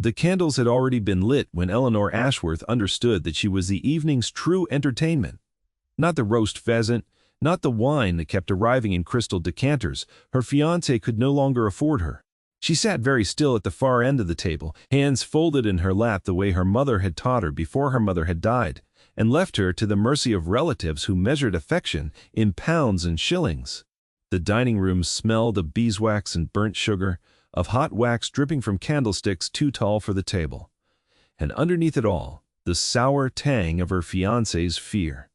The candles had already been lit when Eleanor Ashworth understood that she was the evening's true entertainment. Not the roast pheasant, not the wine that kept arriving in crystal decanters. Her fiancé could no longer afford her. She sat very still at the far end of the table, hands folded in her lap the way her mother had taught her before her mother had died, and left her to the mercy of relatives who measured affection in pounds and shillings. The dining room smelled of beeswax and burnt sugar, of hot wax dripping from candlesticks too tall for the table. And underneath it all, the sour tang of her fiancé's fear.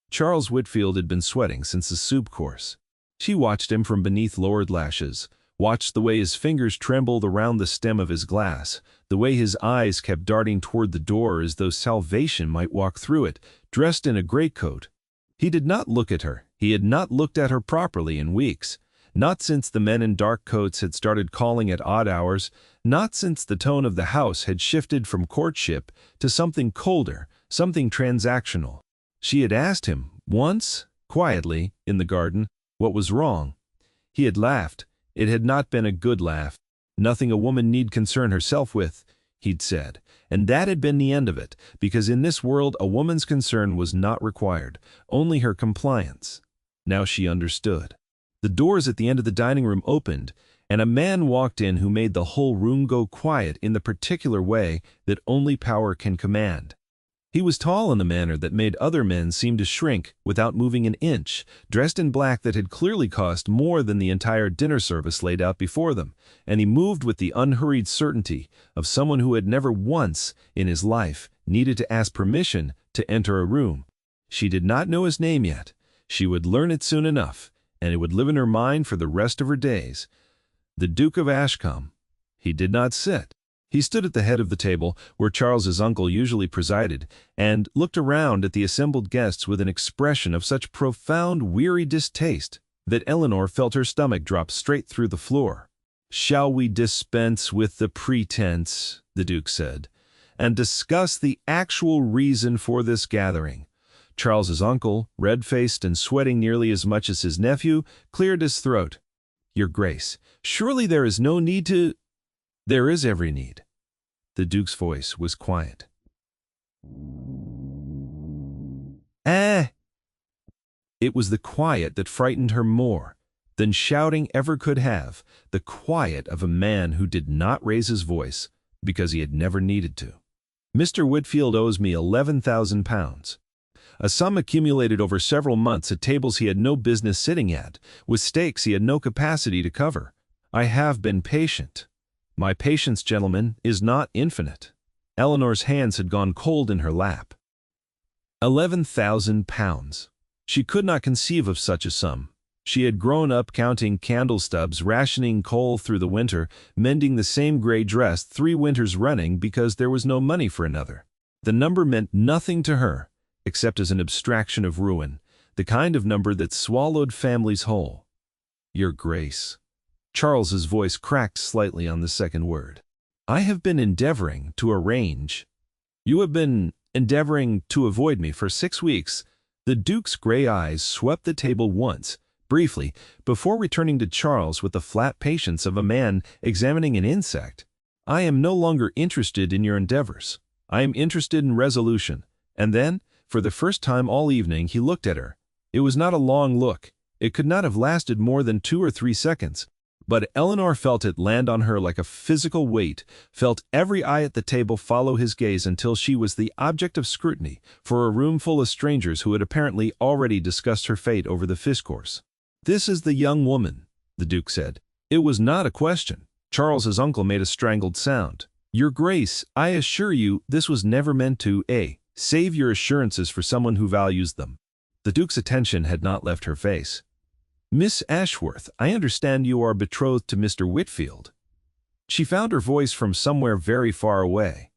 Charles Whitfield had been sweating since the soup course. She watched him from beneath lowered lashes, watched the way his fingers trembled around the stem of his glass, the way his eyes kept darting toward the door as though salvation might walk through it, dressed in a greatcoat. He did not look at her. He had not looked at her properly in weeks. Not since the men in dark coats had started calling at odd hours, not since the tone of the house had shifted from courtship to something colder, something transactional. She had asked him, once, quietly, in the garden, what was wrong. He had laughed. It had not been a good laugh. Nothing a woman need concern herself with, he'd said, and that had been the end of it, because in this world a woman's concern was not required, only her compliance. Now she understood. The doors at the end of the dining room opened, and a man walked in who made the whole room go quiet in the particular way that only power can command. He was tall in the manner that made other men seem to shrink without moving an inch, dressed in black that had clearly cost more than the entire dinner service laid out before them, and he moved with the unhurried certainty of someone who had never once in his life needed to ask permission to enter a room. She did not know his name yet. She would learn it soon enough, and it would live in her mind for the rest of her days. The Duke of Ashcombe. He did not sit. He stood at the head of the table, where Charles's uncle usually presided, and looked around at the assembled guests with an expression of such profound, weary distaste that Eleanor felt her stomach drop straight through the floor. "Shall we dispense with the pretense," the Duke said, "and discuss the actual reason for this gathering?" Charles's uncle, red-faced and sweating nearly as much as his nephew, cleared his throat. "Your Grace, surely there is no need to—" "There is every need." The Duke's voice was quiet. "Eh!" It was the quiet that frightened her more than shouting ever could have, the quiet of a man who did not raise his voice because he had never needed to. "Mr. Whitfield owes me £11,000. A sum accumulated over several months at tables he had no business sitting at, with stakes he had no capacity to cover. I have been patient. My patience, gentlemen, is not infinite." Eleanor's hands had gone cold in her lap. £11,000. She could not conceive of such a sum. She had grown up counting candle stubs, rationing coal through the winter, mending the same gray dress 3 winters running because there was no money for another. The number meant nothing to her, except as an abstraction of ruin, the kind of number that swallowed families whole. "Your Grace." Charles's voice cracked slightly on the second word. "I have been endeavoring to arrange—" "You have been endeavoring to avoid me for 6 weeks." The Duke's gray eyes swept the table once, briefly, before returning to Charles with the flat patience of a man examining an insect. "I am no longer interested in your endeavors. I am interested in resolution." And then, for the first time all evening, he looked at her. It was not a long look. It could not have lasted more than 2 or 3 seconds. But Eleanor felt it land on her like a physical weight, felt every eye at the table follow his gaze until she was the object of scrutiny for a room full of strangers who had apparently already discussed her fate over the fish course. "This is the young woman," the Duke said. It was not a question. Charles's uncle made a strangled sound. "Your Grace, I assure you this was never meant to, save your assurances for someone who values them." The Duke's attention had not left her face. "Miss Ashworth, I understand you are betrothed to Mr. Whitfield." She found her voice from somewhere very far away.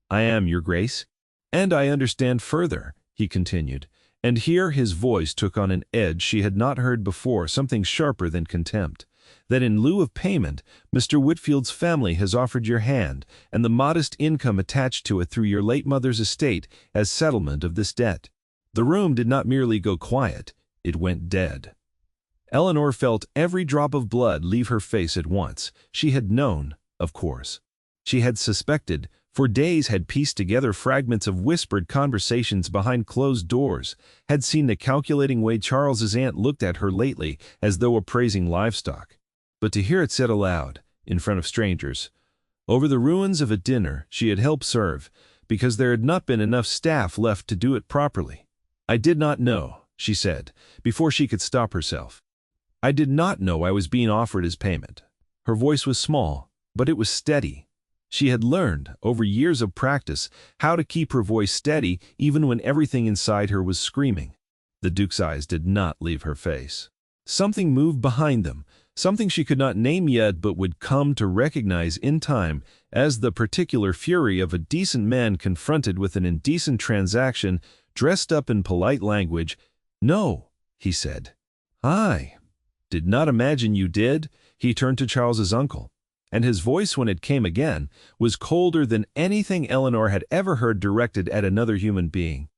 "I am, Your Grace. And I understand further," he continued, and here his voice took on an edge she had not heard before, something sharper than contempt, "that in lieu of payment, Mr. Whitfield's family has offered your hand and the modest income attached to it through your late mother's estate as settlement of this debt." The room did not merely go quiet, it went dead. Eleanor felt every drop of blood leave her face at once. She had known, of course. She had suspected, for days had pieced together fragments of whispered conversations behind closed doors, had seen the calculating way Charles's aunt looked at her lately as though appraising livestock. But to hear it said aloud, in front of strangers, over the ruins of a dinner she had helped serve, because there had not been enough staff left to do it properly. "I did not know," she said, before she could stop herself. "I did not know I was being offered as payment." Her voice was small, but it was steady. She had learned, over years of practice, how to keep her voice steady even when everything inside her was screaming. The Duke's eyes did not leave her face. Something moved behind them, something she could not name yet but would come to recognize in time as the particular fury of a decent man confronted with an indecent transaction, dressed up in polite language. "No," he said. "I did not imagine you did." He turned to Charles's uncle, and his voice, when it came again, was colder than anything Eleanor had ever heard directed at another human being.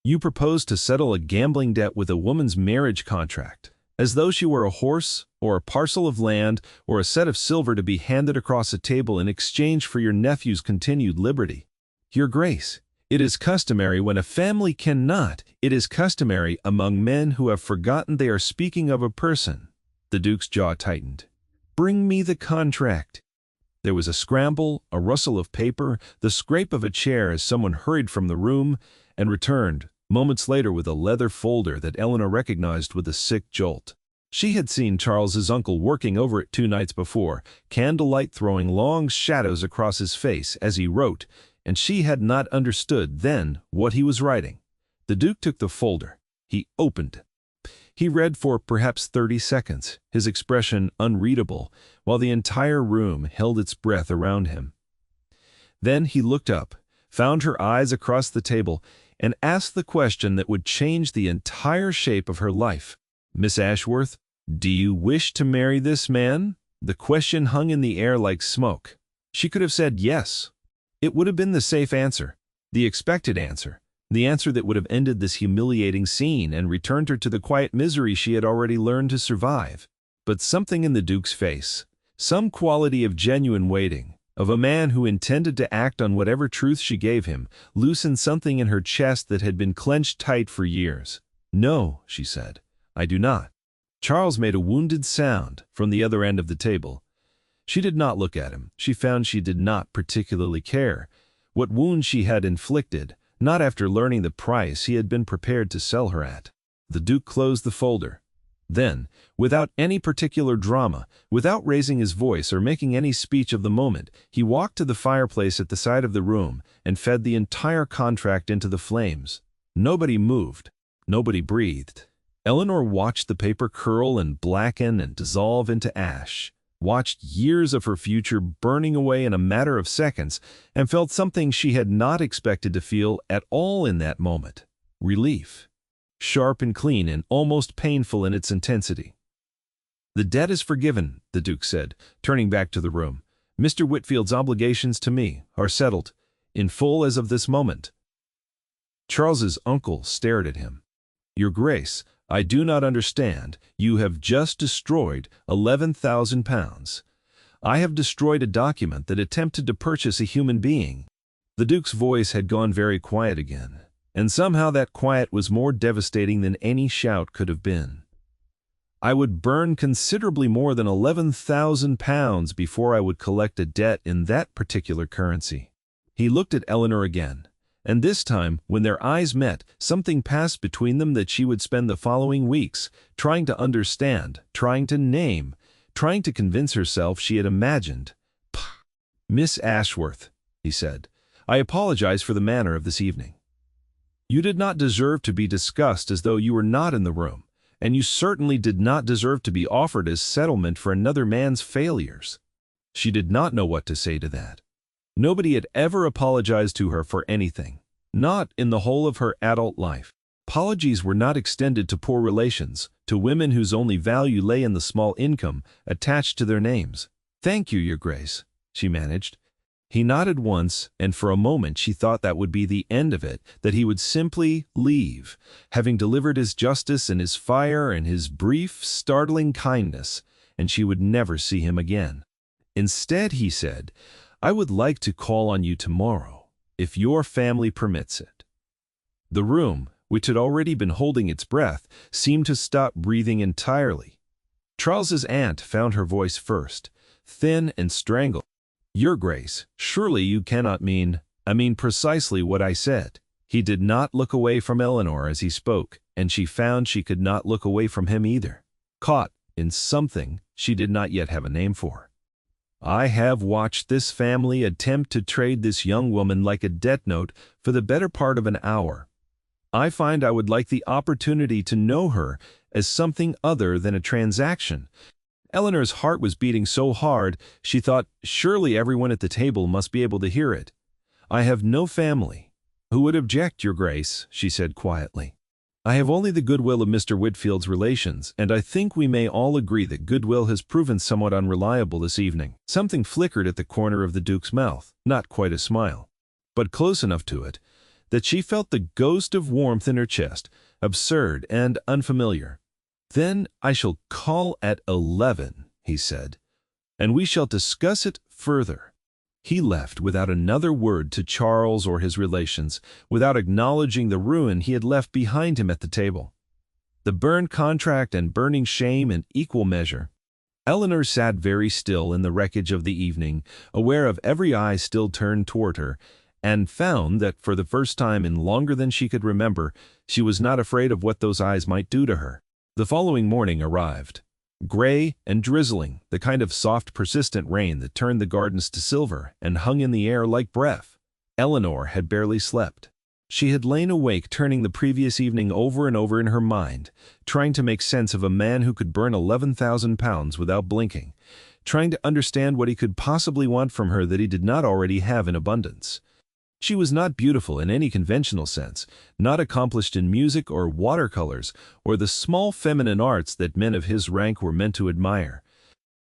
"You proposed to settle a gambling debt with a woman's marriage contract, as though she were a horse, or a parcel of land, or a set of silver to be handed across a table in exchange for your nephew's continued liberty. Your Grace, it is customary when a family cannot, it is customary among men who have forgotten they are speaking of a person." The Duke's jaw tightened. "Bring me the contract." There was a scramble, a rustle of paper, the scrape of a chair as someone hurried from the room and returned, moments later, with a leather folder that Eleanor recognized with a sick jolt. She had seen Charles's uncle working over it 2 nights before, candlelight throwing long shadows across his face as he wrote, and she had not understood then what he was writing. The Duke took the folder. He opened. He read for perhaps 30 seconds, his expression unreadable, while the entire room held its breath around him. Then he looked up, found her eyes across the table, and asked the question that would change the entire shape of her life. "Miss Ashworth, do you wish to marry this man?" The question hung in the air like smoke. She could have said yes. It would have been the safe answer, the expected answer, the answer that would have ended this humiliating scene and returned her to the quiet misery she had already learned to survive. But something in the Duke's face, some quality of genuine waiting, of a man who intended to act on whatever truth she gave him, loosened something in her chest that had been clenched tight for years. "No," she said, "I do not." Charles made a wounded sound from the other end of the table. She did not look at him. She found she did not particularly care what wound she had inflicted, not after learning the price he had been prepared to sell her at. The Duke closed the folder. Then, without any particular drama, without raising his voice or making any speech of the moment, he walked to the fireplace at the side of the room and fed the entire contract into the flames. Nobody moved. Nobody breathed. Eleanor watched the paper curl and blacken and dissolve into ash, watched years of her future burning away in a matter of seconds, and felt something she had not expected to feel at all in that moment: relief. Sharp and clean and almost painful in its intensity. "The debt is forgiven," the Duke said, turning back to the room. "Mr. Whitfield's obligations to me are settled, in full as of this moment." Charles's uncle stared at him. "Your Grace, I do not understand. You have just destroyed £11,000. I have destroyed a document that attempted to purchase a human being." The Duke's voice had gone very quiet again, and somehow that quiet was more devastating than any shout could have been. "I would burn considerably more than £11,000 before I would collect a debt in that particular currency." He looked at Eleanor again, and this time, when their eyes met, something passed between them that she would spend the following weeks trying to understand, trying to name, trying to convince herself she had imagined. "Miss Ashworth," he said, "I apologize for the manner of this evening. You did not deserve to be discussed as though you were not in the room, and you certainly did not deserve to be offered as settlement for another man's failures." She did not know what to say to that. Nobody had ever apologized to her for anything, not in the whole of her adult life. Apologies were not extended to poor relations, to women whose only value lay in the small income attached to their names. "Thank you, Your Grace," she managed. He nodded once, and for a moment she thought that would be the end of it, that he would simply leave, having delivered his justice and his fire and his brief, startling kindness, and she would never see him again. Instead, he said, I would like to call on you tomorrow, if your family permits it." The room, which had already been holding its breath, seemed to stop breathing entirely. Charles's aunt found her voice first, thin and strangled. "Your Grace, surely you cannot mean—" "I mean precisely what I said." He did not look away from Eleanor as he spoke, and she found she could not look away from him either, caught in something she did not yet have a name for. "I have watched this family attempt to trade this young woman like a debt note for the better part of an hour. I find I would like the opportunity to know her as something other than a transaction." Eleanor's heart was beating so hard, she thought, surely everyone at the table must be able to hear it. "I have no family." "Who would object, Your Grace?" she said quietly. "I have only the goodwill of Mr. Whitfield's relations, and I think we may all agree that goodwill has proven somewhat unreliable this evening." Something flickered at the corner of the Duke's mouth, not quite a smile, but close enough to it that she felt the ghost of warmth in her chest, absurd and unfamiliar. "Then I shall call at 11, he said, "and we shall discuss it further." He left without another word to Charles or his relations, without acknowledging the ruin he had left behind him at the table. The burned contract and burning shame in equal measure. Eleanor sat very still in the wreckage of the evening, aware of every eye still turned toward her, and found that for the first time in longer than she could remember, she was not afraid of what those eyes might do to her. The following morning arrived. Gray and drizzling, the kind of soft, persistent rain that turned the gardens to silver and hung in the air like breath. Eleanor had barely slept. She had lain awake turning the previous evening over and over in her mind, trying to make sense of a man who could burn £11,000 without blinking, trying to understand what he could possibly want from her that he did not already have in abundance. She was not beautiful in any conventional sense, not accomplished in music or watercolors or the small feminine arts that men of his rank were meant to admire.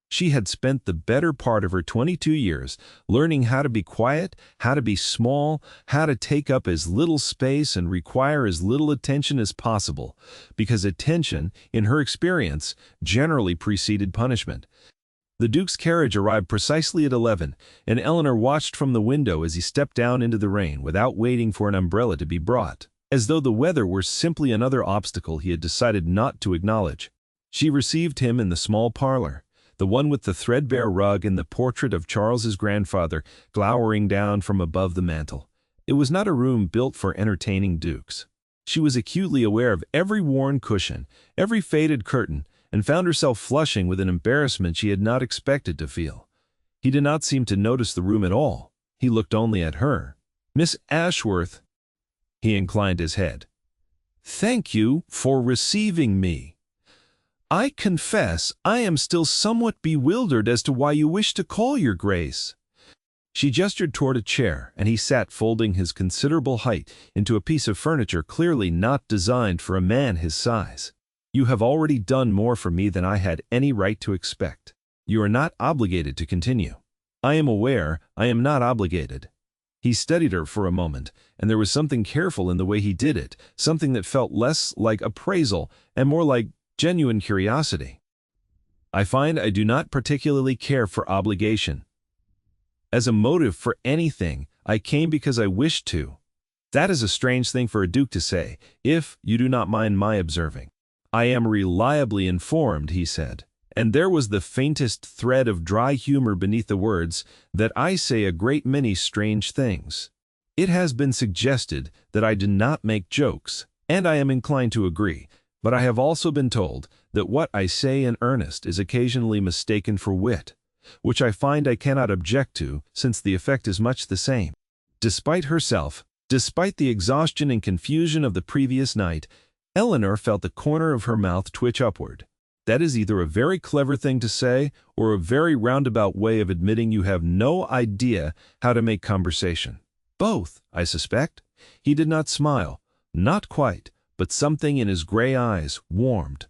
She had spent the better part of her 22 years learning how to be quiet, how to be small, how to take up as little space and require as little attention as possible, because attention, in her experience, generally preceded punishment. The Duke's carriage arrived precisely at 11, and Eleanor watched from the window as he stepped down into the rain without waiting for an umbrella to be brought, as though the weather were simply another obstacle he had decided not to acknowledge. She received him in the small parlor, the one with the threadbare rug and the portrait of Charles's grandfather glowering down from above the mantel. It was not a room built for entertaining dukes. She was acutely aware of every worn cushion, every faded curtain, and found herself flushing with an embarrassment she had not expected to feel. He did not seem to notice the room at all. He looked only at her. "Miss Ashworth," he inclined his head, "thank you for receiving me. I confess I am still somewhat bewildered as to why you wish to call, Your Grace." She gestured toward a chair, and he sat folding his considerable height into a piece of furniture clearly not designed for a man his size. "You have already done more for me than I had any right to expect. You are not obligated to continue." "I am aware I am not obligated." He studied her for a moment, and there was something careful in the way he did it, something that felt less like appraisal and more like genuine curiosity. "I find I do not particularly care for obligation. As a motive for anything, I came because I wished to." That is a strange thing for a duke to say, if you do not mind my observing. "I am reliably informed," he said, and there was the faintest thread of dry humor beneath the words, "that I say a great many strange things. It has been suggested that I do not make jokes, and I am inclined to agree, but I have also been told that what I say in earnest is occasionally mistaken for wit, which I find I cannot object to, since the effect is much the same." Despite herself, despite the exhaustion and confusion of the previous night, Eleanor felt the corner of her mouth twitch upward. That is either a very clever thing to say or a very roundabout way of admitting you have no idea how to make conversation. Both, I suspect. He did not smile. Not quite, but something in his gray eyes warmed.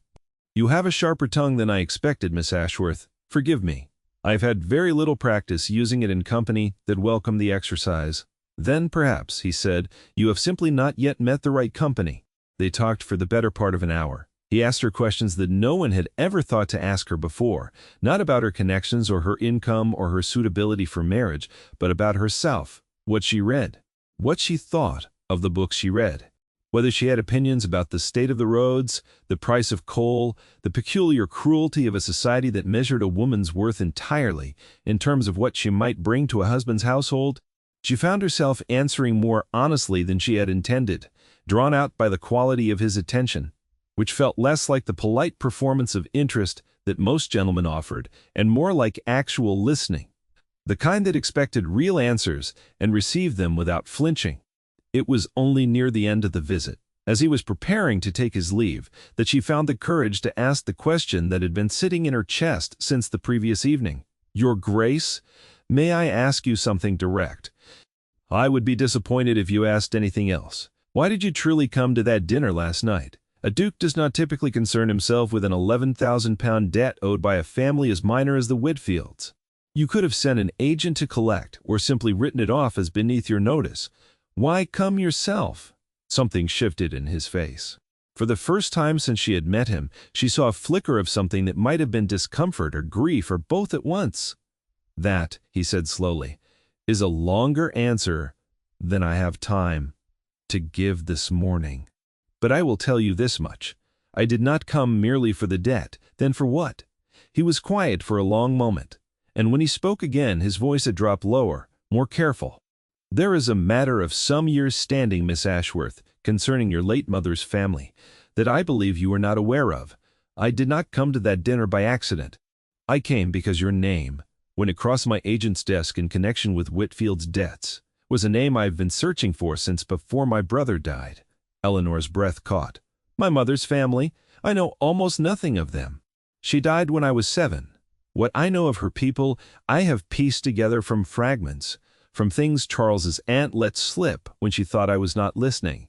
"You have a sharper tongue than I expected, Miss Ashworth. Forgive me. I have had very little practice using it in company that welcomed the exercise." "Then, perhaps," he said, "you have simply not yet met the right company." They talked for the better part of an hour. He asked her questions that no one had ever thought to ask her before, not about her connections or her income or her suitability for marriage, but about herself, what she read, what she thought of the books she read, whether she had opinions about the state of the roads, the price of coal, the peculiar cruelty of a society that measured a woman's worth entirely in terms of what she might bring to a husband's household. She found herself answering more honestly than she had intended, drawn out by the quality of his attention, which felt less like the polite performance of interest that most gentlemen offered and more like actual listening, the kind that expected real answers and received them without flinching. It was only near the end of the visit, as he was preparing to take his leave, that she found the courage to ask the question that had been sitting in her chest since the previous evening. "Your Grace, may I ask you something direct? I would be disappointed if you asked anything else. Why did you truly come to that dinner last night? A duke does not typically concern himself with an £11,000 debt owed by a family as minor as the Whitfields. You could have sent an agent to collect, or simply written it off as beneath your notice. Why come yourself?" Something shifted in his face. For the first time since she had met him, she saw a flicker of something that might have been discomfort or grief or both at once. "That," he said slowly, "is a longer answer than I have time to give this morning. But I will tell you this much. I did not come merely for the debt. Then for what?" He was quiet for a long moment, and when he spoke again his voice had dropped lower, more careful. "There is a matter of some years' standing, Miss Ashworth, concerning your late mother's family, that I believe you are not aware of. I did not come to that dinner by accident. I came because your name, when it crossed my agent's desk in connection with Whitfield's debts, was a name I have been searching for since before my brother died." Eleanor's breath caught. "My mother's family? I know almost nothing of them. She died when I was 7. What I know of her people, I have pieced together from fragments, from things Charles's aunt let slip when she thought I was not listening.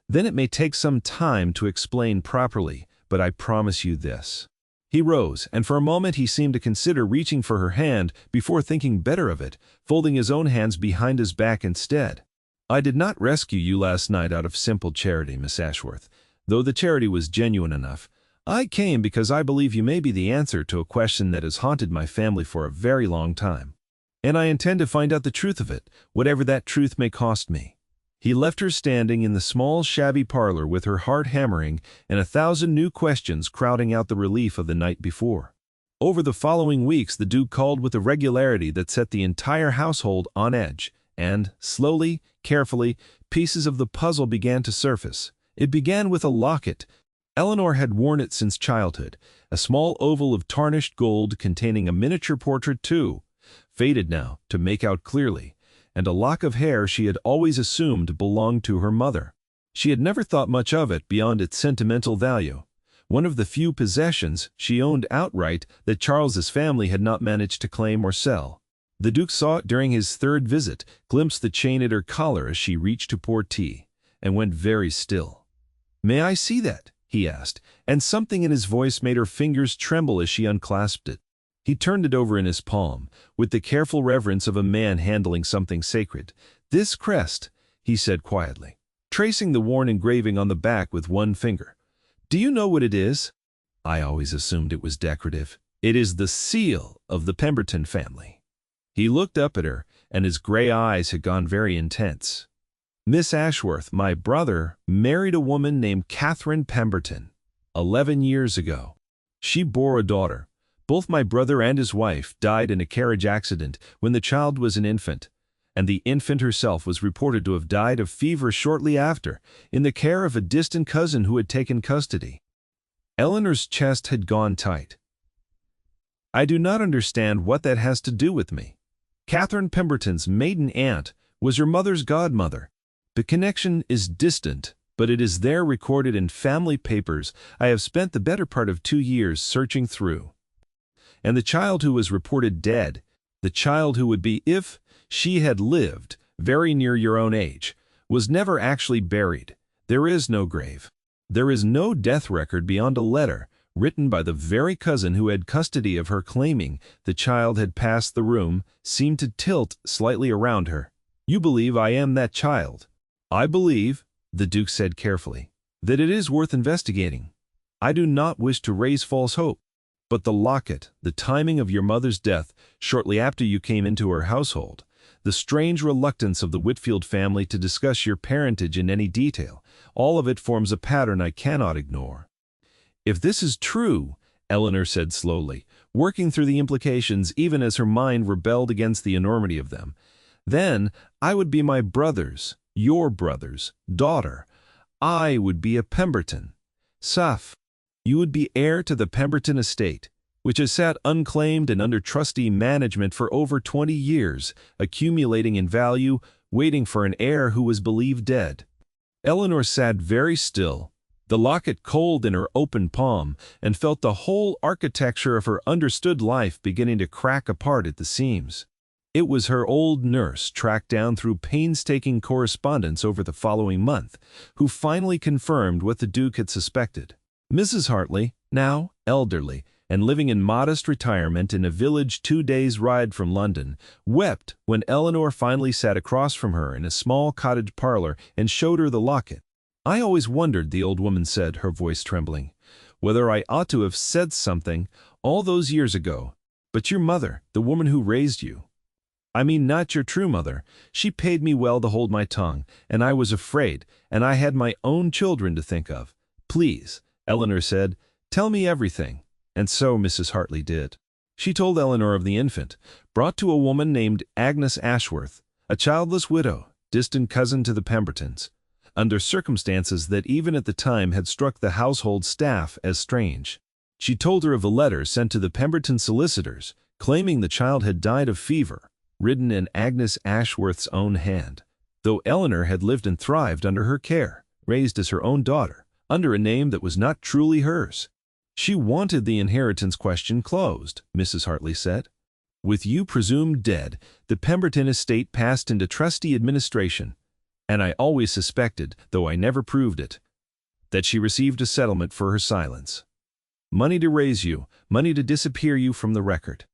Then it may take some time to explain properly, but I promise you this." He rose, and for a moment he seemed to consider reaching for her hand before thinking better of it, folding his own hands behind his back instead. "I did not rescue you last night out of simple charity, Miss Ashworth, though the charity was genuine enough. I came because I believe you may be the answer to a question that has haunted my family for a very long time. And I intend to find out the truth of it, whatever that truth may cost me." He left her standing in the small, shabby parlor with her heart hammering and 1,000 new questions crowding out the relief of the night before. Over the following weeks the Duke called with a regularity that set the entire household on edge, and, slowly, carefully, pieces of the puzzle began to surface. It began with a locket. Eleanor had worn it since childhood, a small oval of tarnished gold containing a miniature portrait too, faded now to make out clearly, and a lock of hair she had always assumed belonged to her mother. She had never thought much of it beyond its sentimental value, one of the few possessions she owned outright that Charles's family had not managed to claim or sell. The Duke saw it during his 3rd visit, glimpsed the chain at her collar as she reached to pour tea, and went very still. "May I see that?" he asked, and something in his voice made her fingers tremble as she unclasped it. He turned it over in his palm, with the careful reverence of a man handling something sacred. "This crest," he said quietly, tracing the worn engraving on the back with one finger. "Do you know what it is?" "I always assumed it was decorative." "It is the seal of the Pemberton family." He looked up at her, and his gray eyes had gone very intense. "Miss Ashworth, my brother married a woman named Catherine Pemberton 11 years ago. She bore a daughter. Both my brother and his wife died in a carriage accident when the child was an infant, and the infant herself was reported to have died of fever shortly after, in the care of a distant cousin who had taken custody." Eleanor's chest had gone tight. "I do not understand what that has to do with me. Catherine Pemberton's maiden aunt was your mother's godmother. The connection is distant, but it is there recorded in family papers I have spent the better part of 2 years searching through. And the child who was reported dead, the child who would be, if she had lived, very near your own age, was never actually buried. There is no grave. There is no death record beyond a letter written by the very cousin who had custody of her, claiming the child had passed the room, seemed to tilt slightly around her. You believe I am that child?" "I believe," the Duke said carefully, "that it is worth investigating." I do not wish to raise false hope. But the locket, the timing of your mother's death shortly after you came into her household, the strange reluctance of the Whitfield family to discuss your parentage in any detail, all of it forms a pattern I cannot ignore. If this is true, Eleanor said slowly, working through the implications even as her mind rebelled against the enormity of them, then I would be my your brother's, daughter. I would be a Pemberton. Saf, you would be heir to the Pemberton estate, which has sat unclaimed and under trustee management for over 20 years, accumulating in value, waiting for an heir who was believed dead. Eleanor sat very still, the locket cold in her open palm, and felt the whole architecture of her understood life beginning to crack apart at the seams. It was her old nurse, tracked down through painstaking correspondence over the following month, who finally confirmed what the Duke had suspected. Mrs. Hartley, now elderly, and living in modest retirement in a village 2 days' ride from London, wept when Eleanor finally sat across from her in a small cottage parlor and showed her the locket. I always wondered, the old woman said, her voice trembling, whether I ought to have said something all those years ago. But your mother, the woman who raised you, I mean not your true mother, she paid me well to hold my tongue, and I was afraid, and I had my own children to think of. Please, Eleanor said, tell me everything. And so Mrs. Hartley did. She told Eleanor of the infant, brought to a woman named Agnes Ashworth, a childless widow, distant cousin to the Pembertons, under circumstances that even at the time had struck the household staff as strange. She told her of a letter sent to the Pemberton solicitors, claiming the child had died of fever, written in Agnes Ashworth's own hand, though Eleanor had lived and thrived under her care, raised as her own daughter, under a name that was not truly hers. She wanted the inheritance question closed, Mrs. Hartley said. With you presumed dead, the Pemberton estate passed into trustee administration, and I always suspected, though I never proved it, that she received a settlement for her silence. Money to raise you, money to disappear you from the record.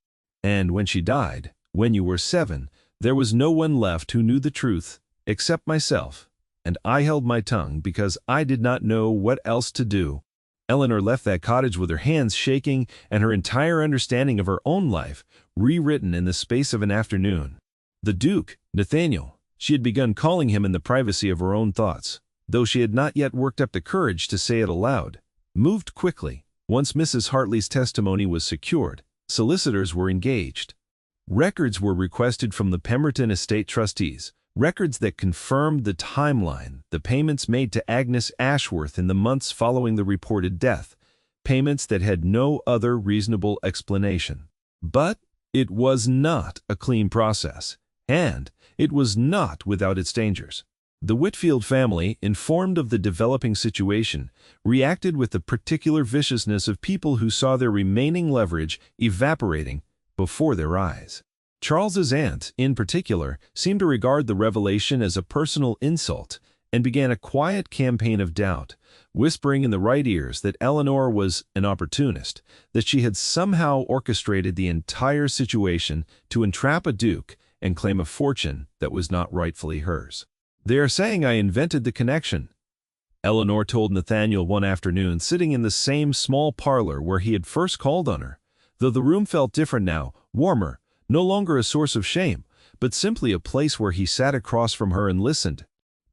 And when she died, when you were 7, there was no one left who knew the truth, except myself, and I held my tongue because I did not know what else to do. Eleanor left that cottage with her hands shaking and her entire understanding of her own life rewritten in the space of an afternoon. The Duke, Nathaniel, she had begun calling him in the privacy of her own thoughts, though she had not yet worked up the courage to say it aloud, moved quickly. Once Mrs. Hartley's testimony was secured, solicitors were engaged. Records were requested from the Pemberton estate trustees, records that confirmed the timeline, the payments made to Agnes Ashworth in the months following the reported death, payments that had no other reasonable explanation. But it was not a clean process, and it was not without its dangers. The Whitfield family, informed of the developing situation, reacted with the particular viciousness of people who saw their remaining leverage evaporating before their eyes. Charles's aunt, in particular, seemed to regard the revelation as a personal insult and began a quiet campaign of doubt, whispering in the right ears that Eleanor was an opportunist, that she had somehow orchestrated the entire situation to entrap a duke and claim a fortune that was not rightfully hers. They are saying I invented the connection, Eleanor told Nathaniel one afternoon, sitting in the same small parlor where he had first called on her, though the room felt different now, warmer, no longer a source of shame, but simply a place where he sat across from her and listened.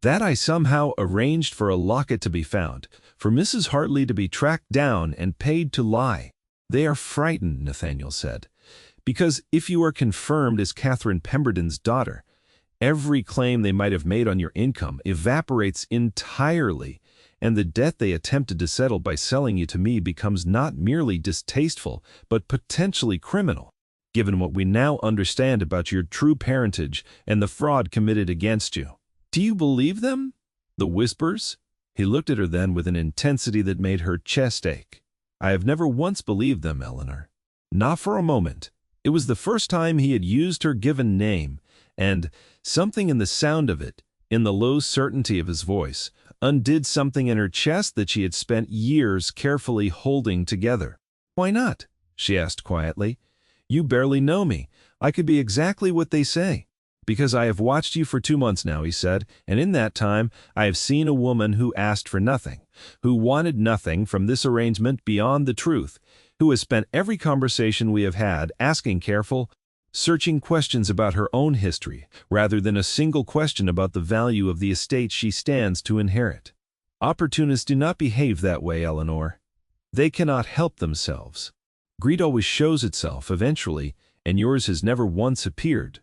That I somehow arranged for a locket to be found, for Mrs. Hartley to be tracked down and paid to lie. They are frightened, Nathaniel said, because if you are confirmed as Catherine Pemberton's daughter, every claim they might have made on your income evaporates entirely, and the debt they attempted to settle by selling you to me becomes not merely distasteful, but potentially criminal, given what we now understand about your true parentage and the fraud committed against you. Do you believe them? The whispers? He looked at her then with an intensity that made her chest ache. I have never once believed them, Eleanor. Not for a moment. It was the first time he had used her given name, and something in the sound of it, in the low certainty of his voice, undid something in her chest that she had spent years carefully holding together. Why not? She asked quietly. You barely know me. I could be exactly what they say. "Because I have watched you for 2 months now," he said, "and in that time I have seen a woman who asked for nothing, who wanted nothing from this arrangement beyond the truth, who has spent every conversation we have had asking careful, searching questions about her own history, rather than a single question about the value of the estate she stands to inherit. Opportunists do not behave that way, Eleanor. They cannot help themselves. Greed always shows itself eventually, and yours has never once appeared."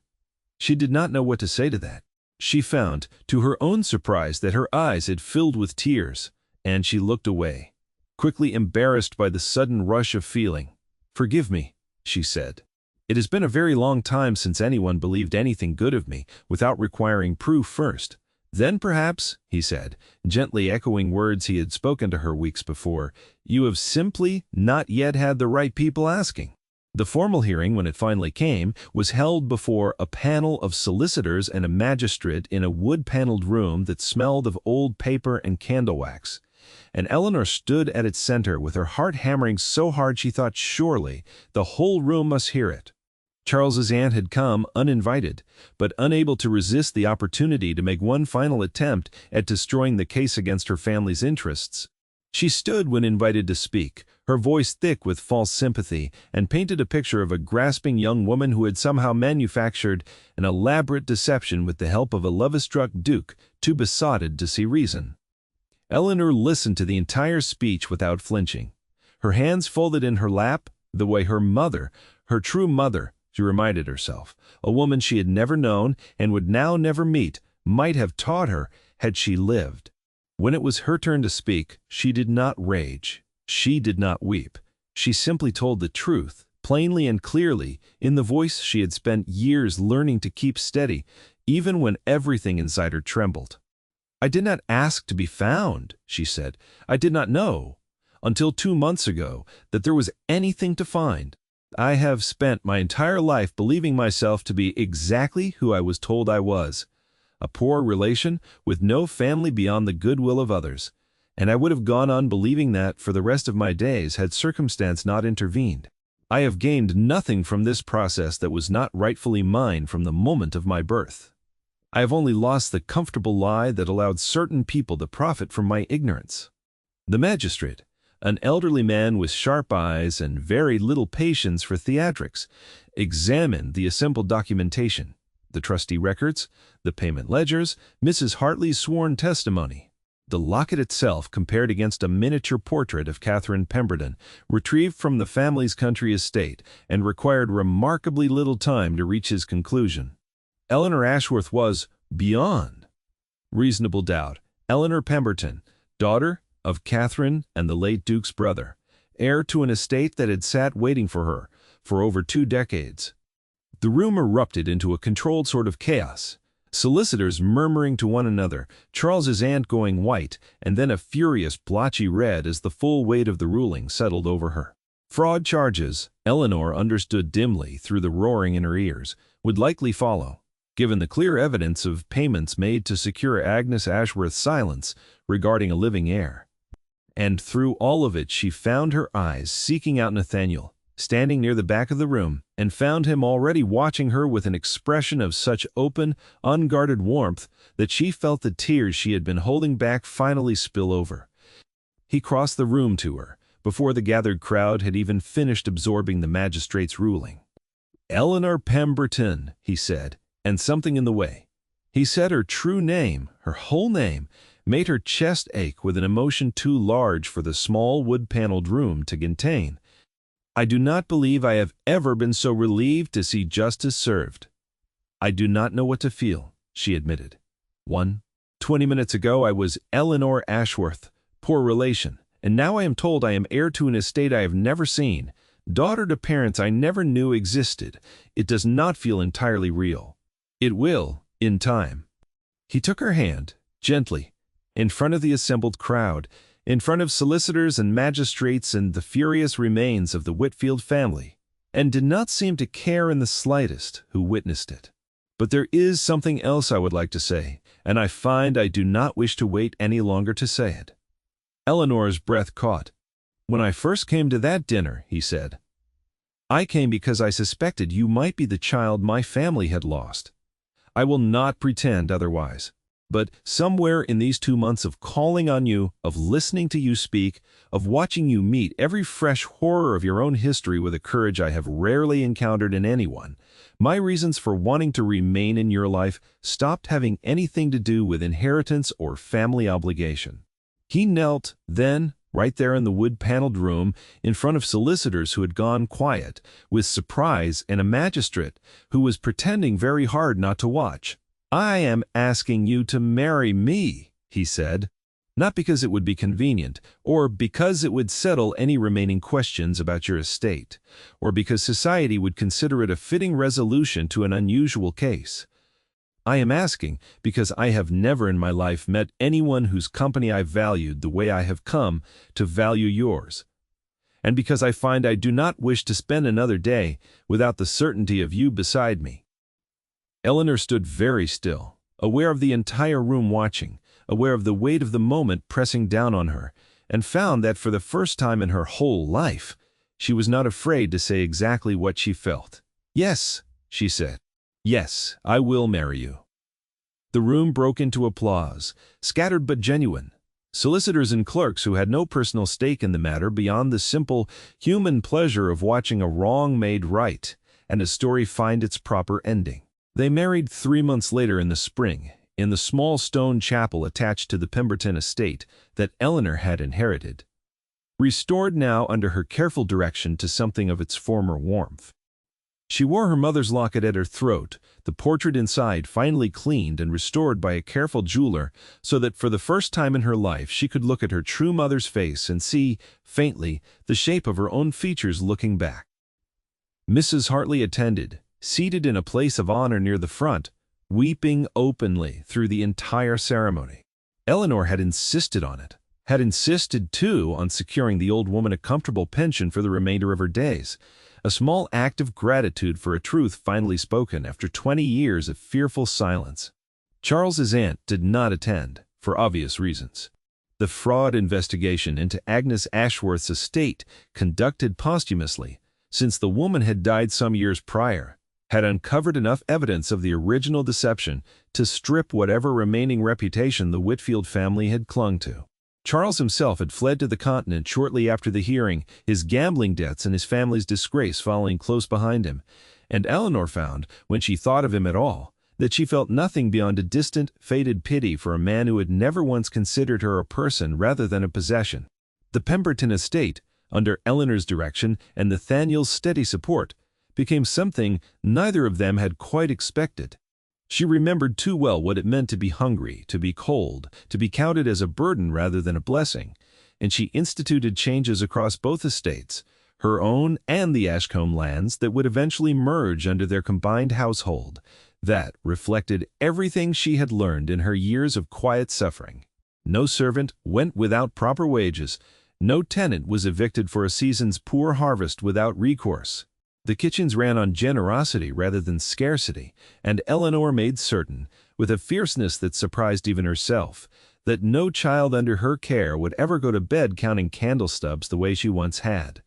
She did not know what to say to that. She found, to her own surprise, that her eyes had filled with tears, and she looked away, quickly embarrassed by the sudden rush of feeling. "Forgive me," she said. "It has been a very long time since anyone believed anything good of me without requiring proof first. Then perhaps," he said, gently echoing words he had spoken to her weeks before, "you have simply not yet had the right people asking." The formal hearing, when it finally came, was held before a panel of solicitors and a magistrate in a wood-paneled room that smelled of old paper and candle wax. And Eleanor stood at its center with her heart hammering so hard she thought surely the whole room must hear it. Charles's aunt had come uninvited, but unable to resist the opportunity to make one final attempt at destroying the case against her family's interests. She stood when invited to speak, her voice thick with false sympathy, and painted a picture of a grasping young woman who had somehow manufactured an elaborate deception with the help of a love-struck duke too besotted to see reason. Eleanor listened to the entire speech without flinching, her hands folded in her lap, the way her mother, her true mother, she reminded herself, a woman she had never known and would now never meet, might have taught her had she lived. When it was her turn to speak, she did not rage. She did not weep. She simply told the truth, plainly and clearly, in the voice she had spent years learning to keep steady, even when everything inside her trembled. "I did not ask to be found," she said. "I did not know, until 2 months ago, that there was anything to find. I have spent my entire life believing myself to be exactly who I was told I was. A poor relation with no family beyond the goodwill of others, and I would have gone on believing that for the rest of my days had circumstance not intervened. I have gained nothing from this process that was not rightfully mine from the moment of my birth. I have only lost the comfortable lie that allowed certain people to profit from my ignorance." The magistrate, an elderly man with sharp eyes and very little patience for theatrics, examined the assembled documentation, the trustee records, the payment ledgers, Mrs. Hartley's sworn testimony. The locket itself compared against a miniature portrait of Catherine Pemberton, retrieved from the family's country estate, and required remarkably little time to reach his conclusion. Eleanor Ashworth was, beyond reasonable doubt, Eleanor Pemberton, daughter of Catherine and the late Duke's brother, heir to an estate that had sat waiting for her for over 2 decades. The room erupted into a controlled sort of chaos, solicitors murmuring to one another, Charles's aunt going white, and then a furious blotchy red as the full weight of the ruling settled over her. Fraud charges, Eleanor understood dimly through the roaring in her ears, would likely follow, given the clear evidence of payments made to secure Agnes Ashworth's silence regarding a living heir. And through all of it she found her eyes seeking out Nathaniel, standing near the back of the room, and found him already watching her with an expression of such open, unguarded warmth that she felt the tears she had been holding back finally spill over. He crossed the room to her, before the gathered crowd had even finished absorbing the magistrate's ruling. "Eleanor Pemberton," he said, and something in the way he said her true name, her whole name, made her chest ache with an emotion too large for the small wood-paneled room to contain. "I do not believe I have ever been so relieved to see justice served. I do not know what to feel," she admitted. 20 minutes ago I was Eleanor Ashworth, poor relation, and now I am told I am heir to an estate I have never seen, daughter to parents I never knew existed. It does not feel entirely real. It will, in time." He took her hand, gently, in front of the assembled crowd, in front of solicitors and magistrates and the furious remains of the Whitfield family, and did not seem to care in the slightest who witnessed it. "But there is something else I would like to say, and I find I do not wish to wait any longer to say it." Eleanor's breath caught. "When I first came to that dinner," he said, "I came because I suspected you might be the child my family had lost. I will not pretend otherwise. But somewhere in these 2 months of calling on you, of listening to you speak, of watching you meet every fresh horror of your own history with a courage I have rarely encountered in anyone, my reasons for wanting to remain in your life stopped having anything to do with inheritance or family obligation. He knelt, then, right there in the wood-paneled room, in front of solicitors who had gone quiet, with surprise and a magistrate who was pretending very hard not to watch. I am asking you to marry me, he said, not because it would be convenient, or because it would settle any remaining questions about your estate, or because society would consider it a fitting resolution to an unusual case. I am asking because I have never in my life met anyone whose company I valued the way I have come to value yours, and because I find I do not wish to spend another day without the certainty of you beside me. Eleanor stood very still, aware of the entire room watching, aware of the weight of the moment pressing down on her, and found that for the first time in her whole life, she was not afraid to say exactly what she felt. Yes, she said. Yes, I will marry you. The room broke into applause, scattered but genuine. Solicitors and clerks who had no personal stake in the matter beyond the simple human pleasure of watching a wrong made right and a story find its proper ending. They married 3 months later in the spring, in the small stone chapel attached to the Pemberton estate that Eleanor had inherited, restored now under her careful direction to something of its former warmth. She wore her mother's locket at her throat, the portrait inside finally cleaned and restored by a careful jeweler, so that for the first time in her life she could look at her true mother's face and see, faintly, the shape of her own features looking back. Mrs. Hartley attended, seated in a place of honor near the front, weeping openly through the entire ceremony. Eleanor had insisted on it, had insisted, too, on securing the old woman a comfortable pension for the remainder of her days, a small act of gratitude for a truth finally spoken after 20 years of fearful silence. Charles's aunt did not attend, for obvious reasons. The fraud investigation into Agnes Ashworth's estate, conducted posthumously, since the woman had died some years prior, had uncovered enough evidence of the original deception to strip whatever remaining reputation the Whitfield family had clung to. Charles himself had fled to the continent shortly after the hearing, his gambling debts and his family's disgrace following close behind him, and Eleanor found, when she thought of him at all, that she felt nothing beyond a distant, faded pity for a man who had never once considered her a person rather than a possession. The Pemberton estate, under Eleanor's direction and Nathaniel's steady support, became something neither of them had quite expected. She remembered too well what it meant to be hungry, to be cold, to be counted as a burden rather than a blessing, and she instituted changes across both estates, her own and the Ashcombe lands that would eventually merge under their combined household, that reflected everything she had learned in her years of quiet suffering. No servant went without proper wages, no tenant was evicted for a season's poor harvest without recourse. The kitchens ran on generosity rather than scarcity, and Eleanor made certain, with a fierceness that surprised even herself, that no child under her care would ever go to bed counting candle stubs the way she once had.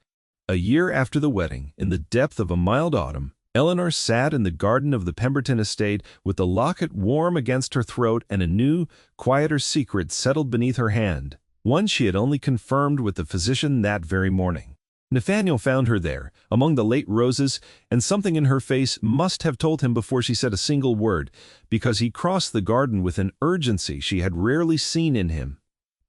A year after the wedding, in the depth of a mild autumn, Eleanor sat in the garden of the Pemberton estate with the locket warm against her throat and a new, quieter secret settled beneath her hand, one she had only confirmed with the physician that very morning. Nathaniel found her there, among the late roses, and something in her face must have told him before she said a single word, because he crossed the garden with an urgency she had rarely seen in him.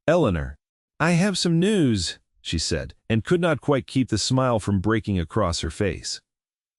"Eleanor, I have some news," she said, and could not quite keep the smile from breaking across her face.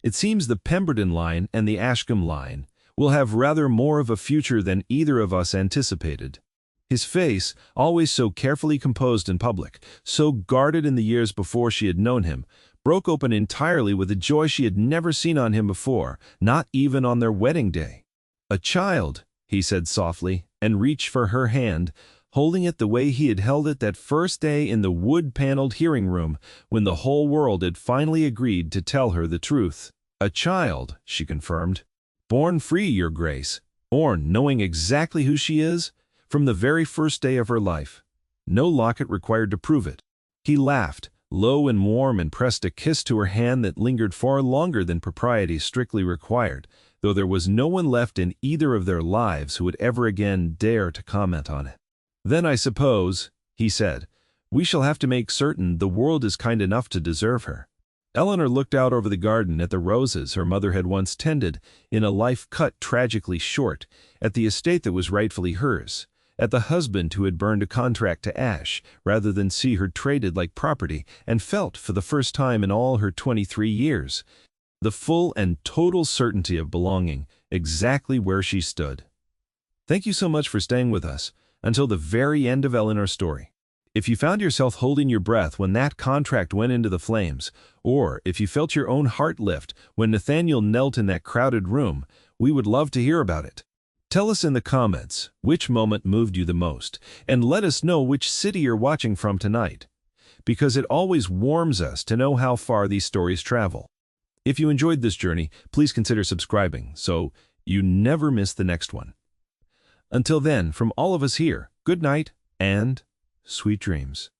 "It seems the Pemberton line and the Ashcombe line will have rather more of a future than either of us anticipated." His face, always so carefully composed in public, so guarded in the years before she had known him, broke open entirely with a joy she had never seen on him before, not even on their wedding day. "A child," he said softly, and reached for her hand, holding it the way he had held it that first day in the wood-paneled hearing room when the whole world had finally agreed to tell her the truth. "A child," she confirmed. "Born free, Your Grace. Born knowing exactly who she is, from the very first day of her life. No locket required to prove it." He laughed, low and warm, and pressed a kiss to her hand that lingered far longer than propriety strictly required, though there was no one left in either of their lives who would ever again dare to comment on it. "Then I suppose," he said, "we shall have to make certain the world is kind enough to deserve her." Eleanor looked out over the garden at the roses her mother had once tended in a life cut tragically short, at the estate that was rightfully hers, at the husband who had burned a contract to ash rather than see her traded like property, and felt, for the first time in all her 23 years, the full and total certainty of belonging exactly where she stood. Thank you so much for staying with us until the very end of Eleanor's story. If you found yourself holding your breath when that contract went into the flames, or if you felt your own heart lift when Nathaniel knelt in that crowded room, we would love to hear about it. Tell us in the comments which moment moved you the most, and let us know which city you're watching from tonight, because it always warms us to know how far these stories travel. If you enjoyed this journey, please consider subscribing so you never miss the next one. Until then, from all of us here, good night and sweet dreams.